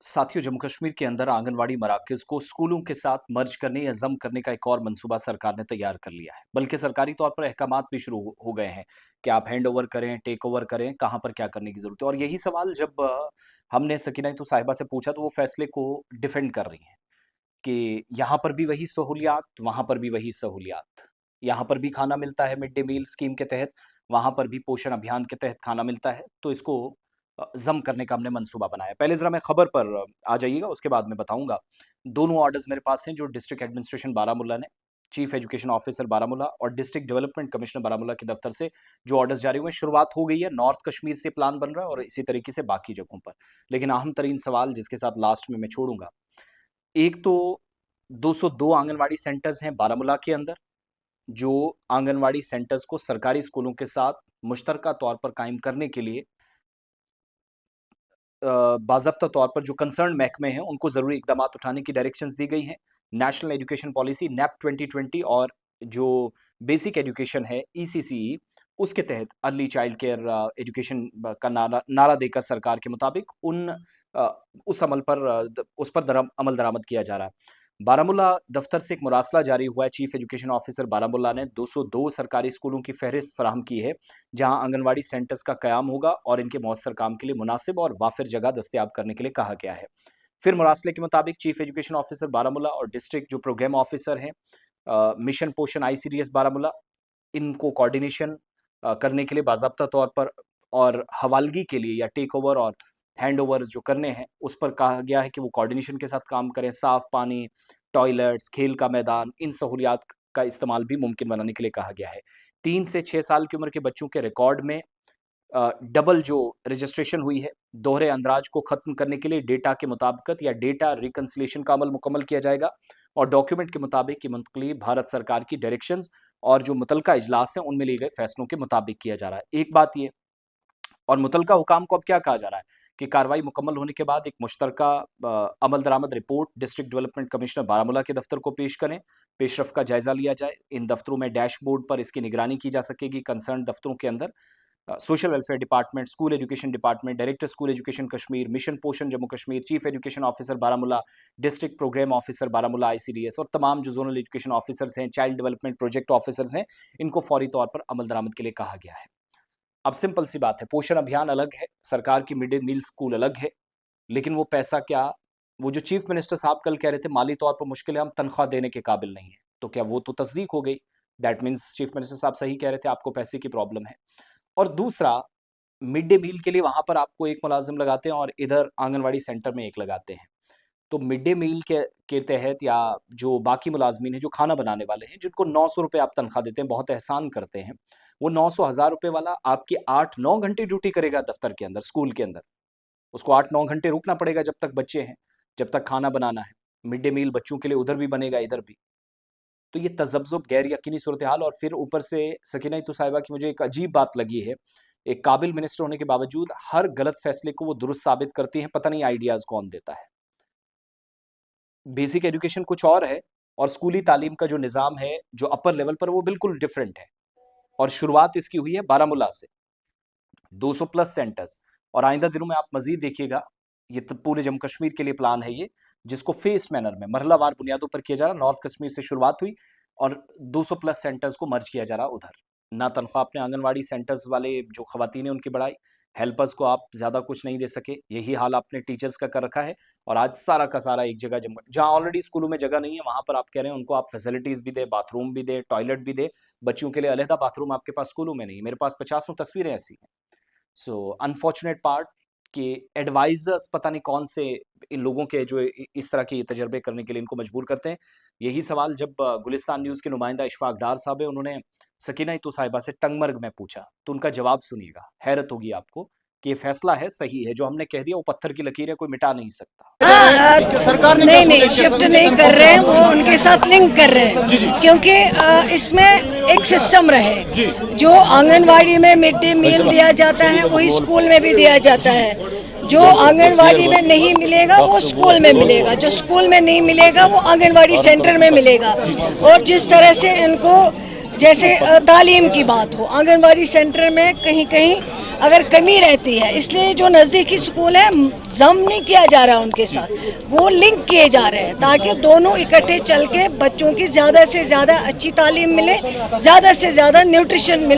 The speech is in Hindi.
साथियों, जम्मू कश्मीर के अंदर आंगनवाड़ी मराकज़ को स्कूलों के साथ मर्ज करने या ज़म करने का एक और मंसूबा सरकार ने तैयार कर लिया है। बल्कि सरकारी तौर पर अहकामात भी शुरू हो गए हैं कि आप हैंडओवर करें, टेक ओवर करें, कहाँ पर क्या करने की ज़रूरत है। और यही सवाल जब हमने सकीना तो साहिबा से पूछा तो वो फैसले को डिफेंड कर रही हैं कि यहाँ पर भी वही सहूलियात, वहाँ पर भी वही सहूलियात। यहाँ पर भी खाना मिलता है मिड डे मील स्कीम के तहत, वहाँ पर भी पोषण अभियान के तहत खाना मिलता है, तो इसको ज़म करने का हमने मंसूबा बनाया। पहले ज़रा मैं खबर पर आ जाइएगा, उसके बाद मैं बताऊँगा। दोनों ऑर्डर्स मेरे पास हैं जो डिस्ट्रिक्ट एडमिनिस्ट्रेशन बारामूला ने, चीफ एजुकेशन ऑफिसर बारामूला और डिस्ट्रिक्ट डेवलपमेंट कमिश्नर बारामूला के दफ्तर से जो ऑर्डर्स जारी हुए हैं। शुरुआत हो गई है, नॉर्थ कश्मीर से प्लान बन रहा है और इसी तरीके से बाकी जगहों पर। लेकिन अहम तरीन सवाल जिसके साथ लास्ट में मैं छोड़ूँगा, एक तो 202 आंगनवाड़ी सेंटर्स हैं बारामूला के अंदर, जो आंगनवाड़ी सेंटर्स को सरकारी स्कूलों के साथ मुश्तरका तौर पर कायम करने के लिए बाज़ाब्ता तौर पर जो कंसर्न महकमे हैं, उनको ज़रूरी इक़दामात उठाने की डायरेक्शंस दी गई हैं। नेशनल एजुकेशन पॉलिसी नैप 2020 और जो बेसिक एजुकेशन है ईसीसीई, उसके तहत अर्ली चाइल्ड केयर एजुकेशन का नारा नारा देकर सरकार के मुताबिक अ, उस अमल पर उस पर अमल दरामद किया जा रहा है। बारामूला दफ्तर से एक मुरासला जारी हुआ है। चीफ एजुकेशन ऑफिसर बारामूला ने 202 सरकारी स्कूलों की फहरिस्त फराहम की है, जहां आंगनवाड़ी सेंटर्स का कयाम होगा और इनके मौसर काम के लिए मुनासिब और वाफिर जगह दस्तयाब करने के लिए कहा गया है। फिर मुरासले के मुताबिक चीफ एजुकेशन ऑफिसर बारामूला और डिस्ट्रिक्ट जो प्रोग्राम ऑफिसर हैं मिशन पोषण आईसीडीएस बारामूला, इनको कोऑर्डिनेशन करने के लिए बाज़ाब्ता तौर पर और हवालगी के लिए या टेक ओवर और हैंड ओवर जो करने हैं, उस पर कहा गया है कि वो कोऑर्डिनेशन के साथ काम करें। साफ पानी, टॉयलेट्स, खेल का मैदान, इन सहूलियात का इस्तेमाल भी मुमकिन बनाने के लिए कहा गया है। 3 से 6 साल की उम्र के बच्चों के रिकॉर्ड में डबल जो रजिस्ट्रेशन हुई है, दोहरे अंदराज को खत्म करने के लिए डेटा के मुताबिकत या डेटा रिकंसिलिएशन का अमल मुकम्मल किया जाएगा और डॉक्यूमेंट के मुताबिक की मुंतकली भारत सरकार की डायरेक्शंस और जो मुतलका इजलास हैं, उनमें लिए गए फैसलों के मुताबिक किया जा रहा है। एक बात ये और मुतलका हुकाम को अब क्या कहा जा रहा है कि कार्रवाई मुकम्मल होने के बाद एक मुश्तरका अमल दरामद report district development commissioner Baramulla के दफ्तर को पेश करें, पेशरफ का जायजा लिया जाए। इन दफ्तरों में डैशबोर्ड पर इसकी निगरानी की जा सकेगी। कंसर्न दफ्तरों के अंदर social welfare department, school education department, director school education Kashmir, mission Poshan Jammu Kashmir, chief education officer Baramulla, district programme officer Baramulla ICDS और तमाम जो जोनल एजुकेशन ऑफिसर्स हैं, चाइल्ड डेवलपमेंट प्रोजेक्ट ऑफिसर्स हैं, इनको फौरी तौर पर अमल दरामद के लिए कहा गया है। अब सिंपल सी बात है, पोषण अभियान अलग है, सरकार की मिड डे मील स्कूल अलग है, लेकिन वो पैसा क्या, वो जो चीफ मिनिस्टर साहब कल कह रहे थे माली तौर पर मुश्किल है, हम तनख्वाह देने के काबिल नहीं है, तो क्या वो तो तस्दीक हो गई? दैट मीन्स चीफ मिनिस्टर साहब सही कह रहे थे, आपको पैसे की प्रॉब्लम है। और दूसरा, मिड डे मील के लिए वहां पर आपको एक मुलाजिम लगाते हैं और इधर आंगनवाड़ी सेंटर में एक लगाते हैं। तो मिड डे मील के तहत या जो बाकी मुलाजमीन हैं जो खाना बनाने वाले हैं, जिनको 900 रुपये आप तनख्वाह देते हैं, बहुत एहसान करते हैं, वो 900 1000 रुपये वाला आपकी 8-9 घंटे ड्यूटी करेगा दफ्तर के अंदर, स्कूल के अंदर। उसको 8-9 घंटे रुकना पड़ेगा जब तक बच्चे हैं, जब तक खाना बनाना है। मिड डे मील बच्चों के लिए उधर भी बनेगा, इधर भी। तो ये तज़ब्ज़ुब, गैर यकीनी सूरत हाल और फिर ऊपर से सकीना तो साहिबा की मुझे एक अजीब बात लगी है, एक काबिल मिनिस्टर होने के बावजूद हर गलत फैसले को वो दुरुस्त साबित करती हैं, पता नहीं आइडियाज़ कौन देता है। बेसिक एजुकेशन कुछ और है और स्कूली तालीम का जो निज़ाम है, जो अपर लेवल पर, वो बिल्कुल डिफरेंट है और शुरुआत इसकी हुई है बारामूला से। 200 प्लस सेंटर्स और आइंदा दिनों में आप मज़ीद देखिएगा, ये तो पूरे जम्मू कश्मीर के लिए प्लान है ये, जिसको फेज़ मैनर में मरहलावार बुनियादों पर किया जा रहा है। नॉर्थ कश्मीर से शुरुआत हुई और 200 प्लस सेंटर्स को मर्ज किया जा रहा है उधर। ना तनख्वाह अपने आंगनवाड़ी सेंटर्स वाले जो खवातीन हैं उनकी बढ़ाई, हेल्पर्स को आप ज़्यादा कुछ नहीं दे सके, यही हाल आपने टीचर्स का कर रखा है और आज सारा का सारा एक जगह जहाँ ऑलरेडी स्कूलों में जगह नहीं है, वहाँ पर आप कह रहे हैं उनको आप फैसिलिटीज़ भी दें, बाथरूम भी दें, टॉयलेट भी दें, बच्चों के लिए अलहदा बाथरूम आपके पास स्कूलों में नहीं है। मेरे पास पचासों तस्वीरें ऐसी हैं। सो अनफॉर्चुनेट पार्ट कि एडवाइजर्स पता नहीं कौन से इन लोगों के जो इस तरह के तजर्बे करने के लिए इनको मजबूर करते हैं। यही सवाल जब गुलिस्तान न्यूज़ के नुमाइंदा इशफाक डार साहब है, उन्होंने सकीना तो साहिबा से टंगमर्ग में पूछा, तो उनका जवाब सुनिएगा, हैरत होगी आपको कि ये फैसला है, सही है, जो हमने कह दिया वो पत्थर की लकीर है, कोई मिटा नहीं सकता। सरकार ने नहीं शिफ्ट नहीं कर रहे हैं, वो उनके साथ लिंक कर रहे हैं, क्योंकि इसमें एक सिस्टम रहे, जो आंगनवाड़ी में मिड डे मील दिया जाता है वही स्कूल में भी दिया जाता है। जो आंगनवाड़ी में नहीं मिलेगा वो स्कूल में मिलेगा, जो स्कूल में नहीं मिलेगा वो आंगनवाड़ी सेंटर में मिलेगा। और जिस तरह से इनको जैसे तालीम की बात हो, आंगनवाड़ी सेंटर में कहीं कहीं अगर कमी रहती है, इसलिए जो नज़दीकी स्कूल है जम नहीं किया जा रहा उनके साथ, वो लिंक किए जा रहे हैं ताकि दोनों इकट्ठे चल के बच्चों की ज़्यादा से ज़्यादा अच्छी तालीम मिले, ज़्यादा से ज़्यादा न्यूट्रिशन मिले।